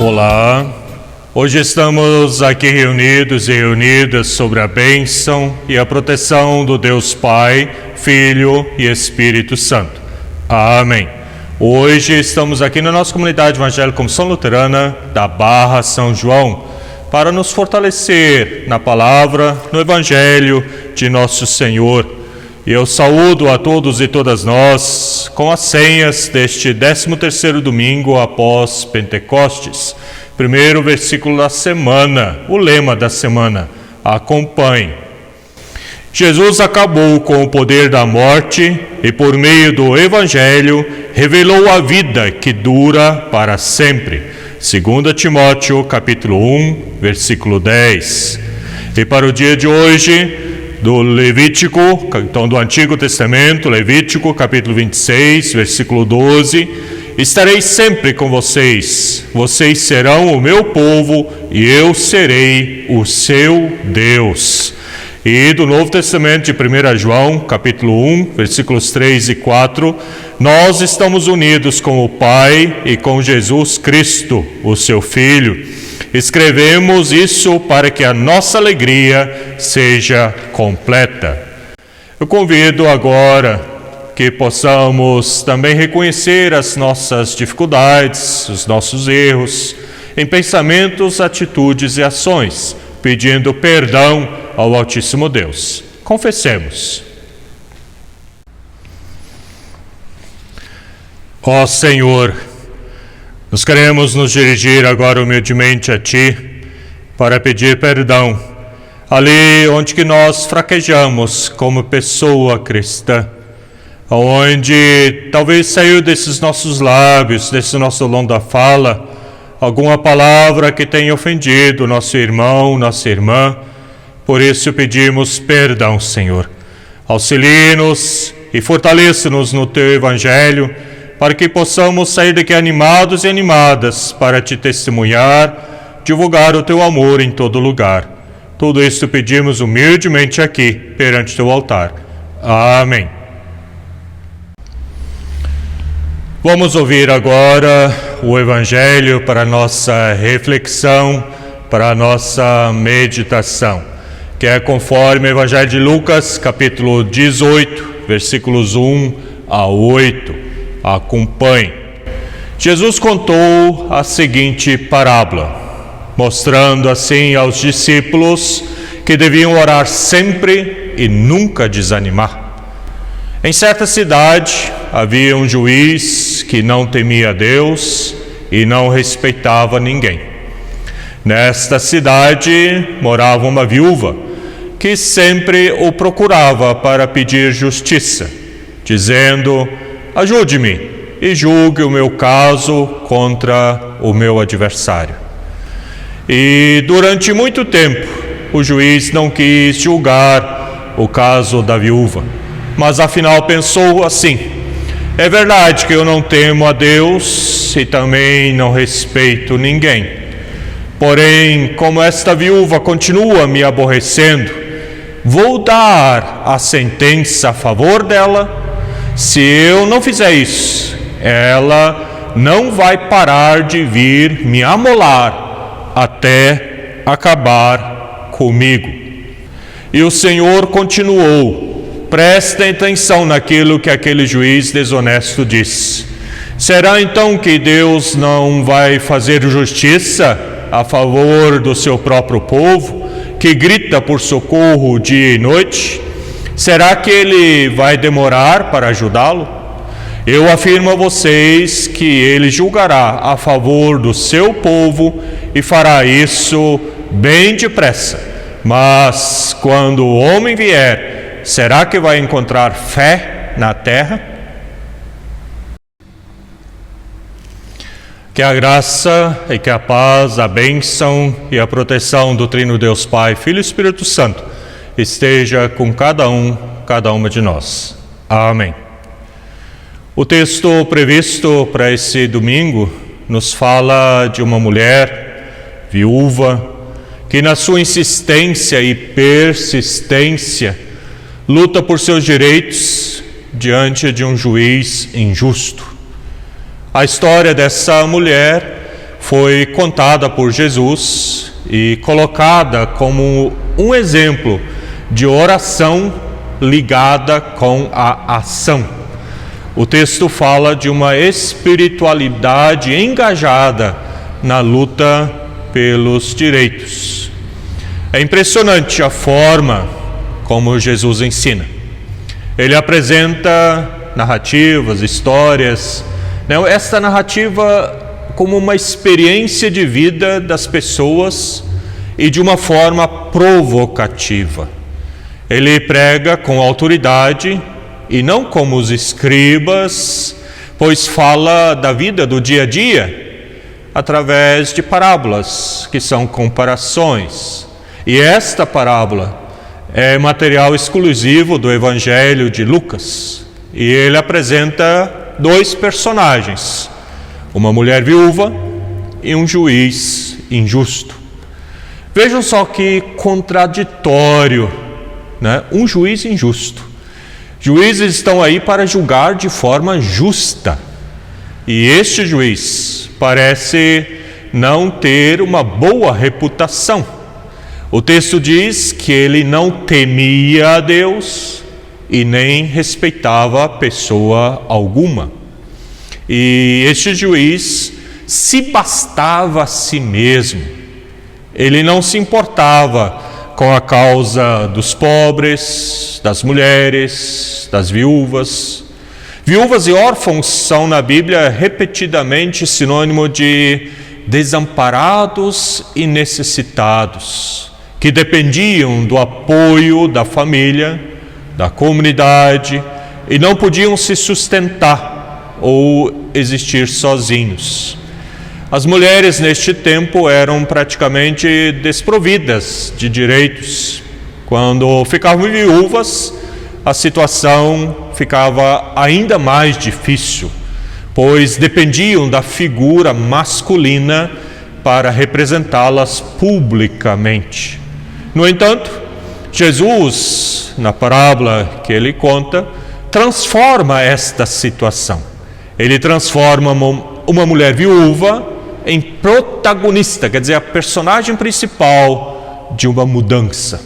Olá, hoje estamos aqui reunidos e reunidas sobre a bênção e a proteção do Deus Pai, Filho e Espírito Santo. Amém. Hoje estamos aqui na nossa comunidade evangélica Comissão Luterana da Barra São João para nos fortalecer na palavra, no Evangelho de Nosso Senhor. E eu saúdo a todos e todas nós com as senhas deste 13º domingo após Pentecostes. Primeiro versículo da semana, o lema da semana: acompanhe. Jesus acabou com o poder da morte e por meio do Evangelho revelou a vida que dura para sempre. 2 Timóteo capítulo 1, versículo 10. E para o dia de hoje, do Levítico, então do Antigo Testamento, Levítico, capítulo 26, versículo 12. Estarei sempre com vocês, vocês serão o meu povo e eu serei o seu Deus. E do Novo Testamento de 1 João, capítulo 1, versículos 3 e 4, nós estamos unidos com o Pai e com Jesus Cristo, o seu Filho. Escrevemos isso para que a nossa alegria seja completa. Eu convido agora que possamos também reconhecer as nossas dificuldades, os nossos erros, em pensamentos, atitudes e ações, pedindo perdão ao Altíssimo Deus. Confessemos. Ó Senhor, nós queremos nos dirigir agora humildemente a Ti para pedir perdão, ali onde que nós fraquejamos como pessoa cristã, onde talvez saiu desses nossos lábios, desse nosso dom da fala, alguma palavra que tenha ofendido nosso irmão, nossa irmã. Por isso pedimos perdão, Senhor. Auxilie-nos e fortaleça-nos no Teu Evangelho, para que possamos sair daqui animados e animadas para Te testemunhar, divulgar o Teu amor em todo lugar. Tudo isso pedimos humildemente aqui, perante Teu altar. Amém. Vamos ouvir agora o Evangelho para a nossa reflexão, para a nossa meditação, que é conforme o Evangelho de Lucas, capítulo 18, versículos 1 a 8. Acompanhe. Jesus contou a seguinte parábola, mostrando assim aos discípulos que deviam orar sempre e nunca desanimar. Em certa cidade havia um juiz que não temia a Deus e não respeitava ninguém. Nesta cidade morava uma viúva que sempre o procurava para pedir justiça, dizendo: ajude-me e julgue o meu caso contra o meu adversário. E durante muito tempo o juiz não quis julgar o caso da viúva, mas afinal pensou assim: é verdade que eu não temo a Deus e também não respeito ninguém. Porém, como esta viúva continua me aborrecendo, vou dar a sentença a favor dela. Se eu não fizer isso, ela não vai parar de vir me amolar até acabar comigo. E o Senhor continuou: prestem atenção naquilo que aquele juiz desonesto disse. Será então que Deus não vai fazer justiça a favor do seu próprio povo, que grita por socorro dia e noite? Será que Ele vai demorar para ajudá-lo? Eu afirmo a vocês que Ele julgará a favor do seu povo e fará isso bem depressa. Mas quando o homem vier, será que vai encontrar fé na terra? Que a graça e que a paz, a bênção e a proteção do Trino Deus Pai, Filho e Espírito Santo esteja com cada uma de nós. Amém. O texto previsto para esse domingo nos fala de uma mulher viúva que na sua insistência e persistência luta por seus direitos diante de um juiz injusto. A história dessa mulher foi contada por Jesus e colocada como um exemplo de oração ligada com a ação. O texto fala de uma espiritualidade engajada na luta pelos direitos. É impressionante a forma como Jesus ensina. Ele apresenta narrativas, histórias, esta narrativa como uma experiência de vida das pessoas e de uma forma provocativa. Ele prega com autoridade e não como os escribas, pois fala da vida do dia a dia através de parábolas, que são comparações. E esta parábola é material exclusivo do Evangelho de Lucas. E ele apresenta dois personagens, uma mulher viúva e um juiz injusto. Vejam só que contraditório, um juiz injusto. Juízes estão aí para julgar de forma justa. E este juiz parece não ter uma boa reputação. O texto diz que ele não temia a Deus e nem respeitava pessoa alguma. E este juiz se bastava a si mesmo. Ele não se importava com a causa dos pobres, das mulheres, das viúvas. Viúvas e órfãos são na Bíblia repetidamente sinônimo de desamparados e necessitados, que dependiam do apoio da família, da comunidade e não podiam se sustentar ou existir sozinhos. As mulheres neste tempo eram praticamente desprovidas de direitos. Quando ficavam viúvas, a situação ficava ainda mais difícil, pois dependiam da figura masculina para representá-las publicamente. No entanto, Jesus, na parábola que ele conta, transforma esta situação. Ele transforma uma mulher viúva em protagonista, quer dizer, a personagem principal de uma mudança.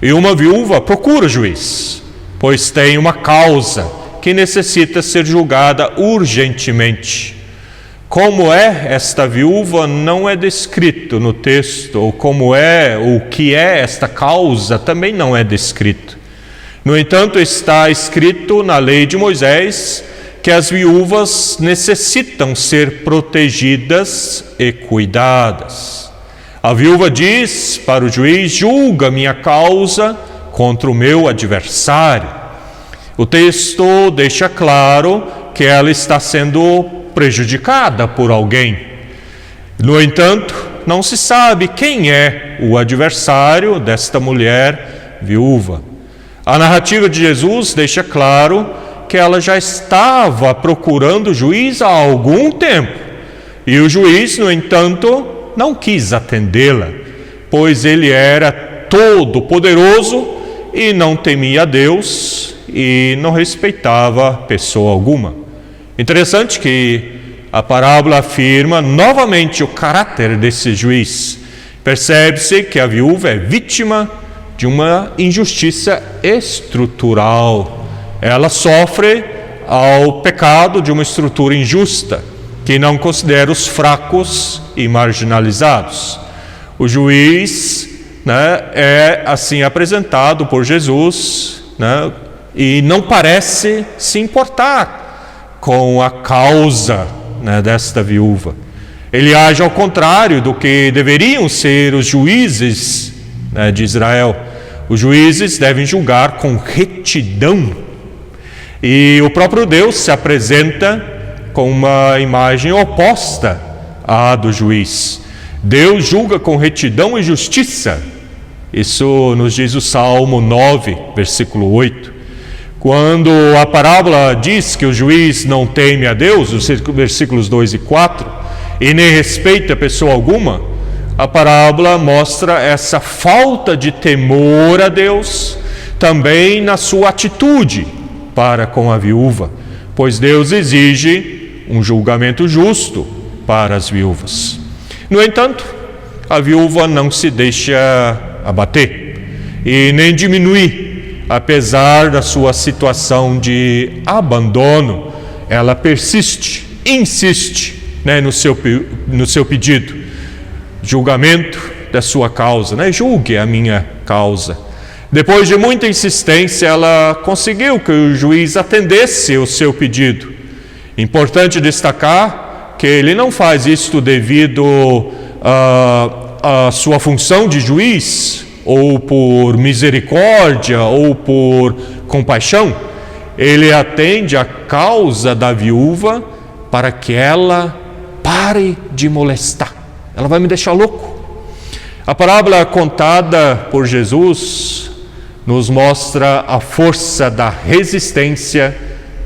E uma viúva procura o juiz, pois tem uma causa que necessita ser julgada urgentemente. Como é esta viúva não é descrito no texto, ou como é, ou o que é esta causa também não é descrito. No entanto, está escrito na lei de Moisés que as viúvas necessitam ser protegidas e cuidadas. A viúva diz para o juiz: julga minha causa contra o meu adversário. O texto deixa claro que ela está sendo prejudicada por alguém. No entanto, não se sabe quem é o adversário desta mulher viúva. A narrativa de Jesus deixa claro que ela já estava procurando o juiz há algum tempo. E o juiz, no entanto, não quis atendê-la, pois ele era todo poderoso e não temia a Deus e não respeitava pessoa alguma. Interessante que a parábola afirma novamente o caráter desse juiz. Percebe-se que a viúva é vítima de uma injustiça estrutural. Ela sofre ao pecado de uma estrutura injusta, que não considera os fracos e marginalizados. O juiz é assim apresentado por Jesus, e não parece se importar com a causa desta viúva. Ele age ao contrário do que deveriam ser os juízes de Israel. Os juízes devem julgar com retidão. E o próprio Deus se apresenta com uma imagem oposta à do juiz. Deus julga com retidão e justiça. Isso nos diz o Salmo 9, versículo 8. Quando a parábola diz que o juiz não teme a Deus, os versículos 2 e 4, e nem respeita pessoa alguma, a parábola mostra essa falta de temor a Deus também na sua atitude para com a viúva, pois Deus exige um julgamento justo para as viúvas. No entanto, a viúva não se deixa abater e nem diminuir, apesar da sua situação de abandono. Ela persiste, insiste, no seu pedido, julgamento da sua causa, julgue a minha causa. Depois de muita insistência, ela conseguiu que o juiz atendesse o seu pedido. Importante destacar que ele não faz isto devido à sua função de juiz, ou por misericórdia, ou por compaixão. Ele atende a causa da viúva para que ela pare de molestar. Ela vai me deixar louco. A parábola contada por Jesus nos mostra a força da resistência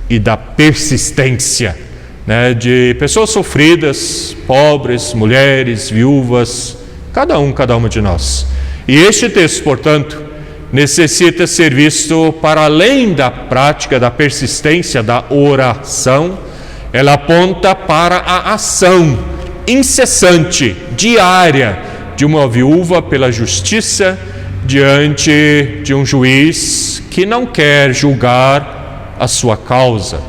e da persistência, de pessoas sofridas, pobres, mulheres, viúvas, cada uma de nós. E este texto, portanto, necessita ser visto para além da prática da persistência da oração. Ela aponta para a ação incessante, diária, de uma viúva pela justiça diante de um juiz que não quer julgar a sua causa.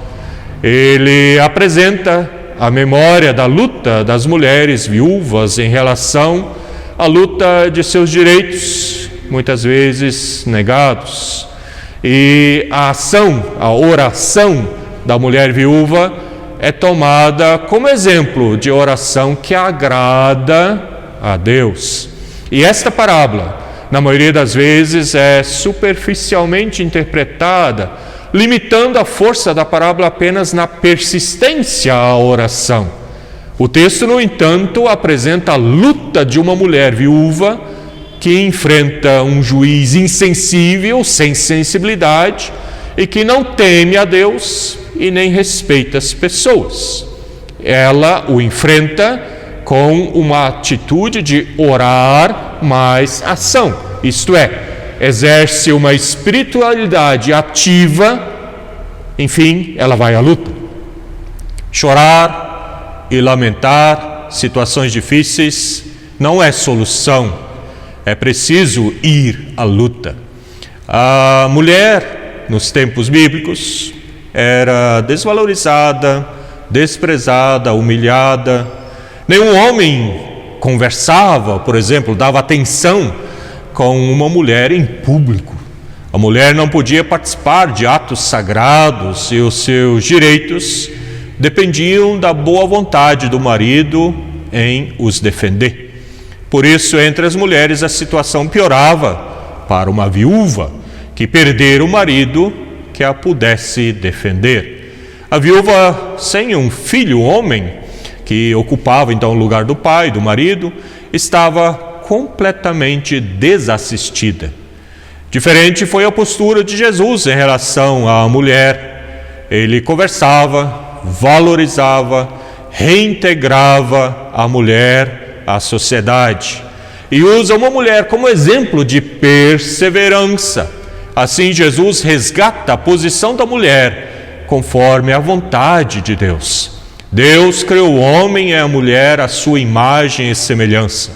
Ele apresenta a memória da luta das mulheres viúvas em relação à luta de seus direitos, muitas vezes negados. E a oração da mulher viúva é tomada como exemplo de oração que agrada a Deus. E esta parábola, na maioria das vezes, é superficialmente interpretada, limitando a força da parábola apenas na persistência à oração. O texto, no entanto, apresenta a luta de uma mulher viúva que enfrenta um juiz insensível, sem sensibilidade, e que não teme a Deus e nem respeita as pessoas. Ela o enfrenta com uma atitude de orar mais ação, isto é, exerce uma espiritualidade ativa. Enfim, ela vai à luta. Chorar e lamentar situações difíceis não é solução, é preciso ir à luta. A mulher, nos tempos bíblicos, era desvalorizada, desprezada, humilhada. Nenhum homem conversava, por exemplo, dava atenção com uma mulher em público. A mulher não podia participar de atos sagrados e os seus direitos dependiam da boa vontade do marido em os defender. Por isso, entre as mulheres, a situação piorava para uma viúva que perdera o marido que a pudesse defender. A viúva sem um filho homem, que ocupava então o lugar do pai, do marido, estava completamente desassistida. Diferente foi a postura de Jesus em relação à mulher. Ele conversava, valorizava, reintegrava a mulher à sociedade e usa uma mulher como exemplo de perseverança. Assim, Jesus resgata a posição da mulher conforme a vontade de Deus. Deus criou o homem e a mulher à sua imagem e semelhança.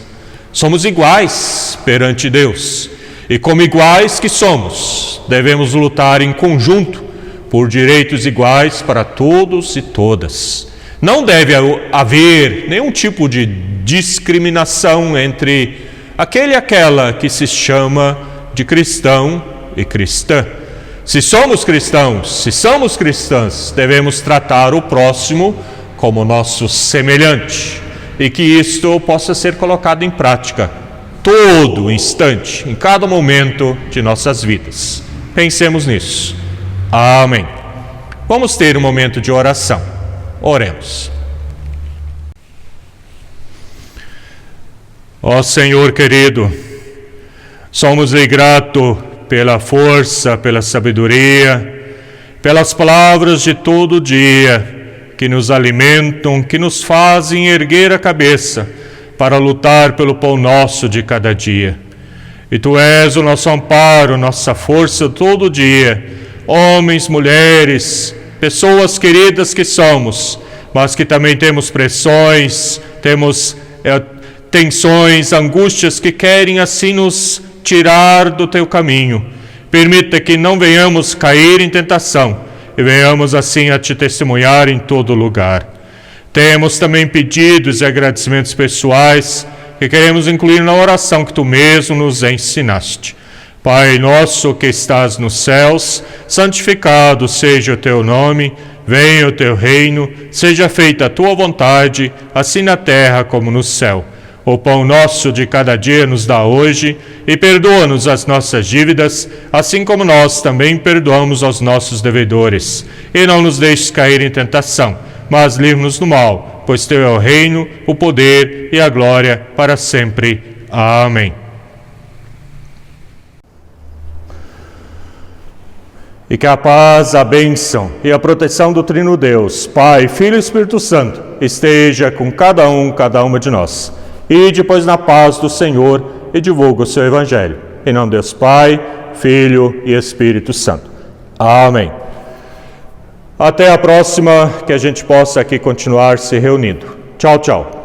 Somos iguais perante Deus. E como iguais que somos, devemos lutar em conjunto por direitos iguais para todos e todas. Não deve haver nenhum tipo de discriminação entre aquele e aquela que se chama de cristão e cristã. Se somos cristãos, se somos cristãs, devemos tratar o próximo como nosso semelhante, e que isto possa ser colocado em prática todo instante, em cada momento de nossas vidas. Pensemos nisso. Amém. Vamos ter um momento de oração. Oremos. Ó Senhor querido, somos-lhe grato pela força, pela sabedoria, pelas palavras de todo dia, que nos alimentam, que nos fazem erguer a cabeça para lutar pelo pão nosso de cada dia. E Tu és o nosso amparo, nossa força todo dia. Homens, mulheres, pessoas queridas que somos, mas que também temos pressões, temos tensões, angústias que querem assim nos tirar do teu caminho. Permita que não venhamos cair em tentação e venhamos assim a te testemunhar em todo lugar. Temos também pedidos e agradecimentos pessoais que queremos incluir na oração que tu mesmo nos ensinaste. Pai nosso que estás nos céus, santificado seja o teu nome, venha o teu reino, seja feita a tua vontade, assim na terra como no céu. O pão nosso de cada dia nos dá hoje, e perdoa-nos as nossas dívidas, assim como nós também perdoamos aos nossos devedores. E não nos deixes cair em tentação, mas livra-nos do mal, pois teu é o reino, o poder e a glória para sempre. Amém. E que a paz, a bênção e a proteção do Trino Deus, Pai, Filho e Espírito Santo, esteja com cada uma de nós. E depois na paz do Senhor e divulga o seu Evangelho. Em nome de Deus Pai, Filho e Espírito Santo. Amém. Até a próxima, que a gente possa aqui continuar se reunindo. Tchau, tchau.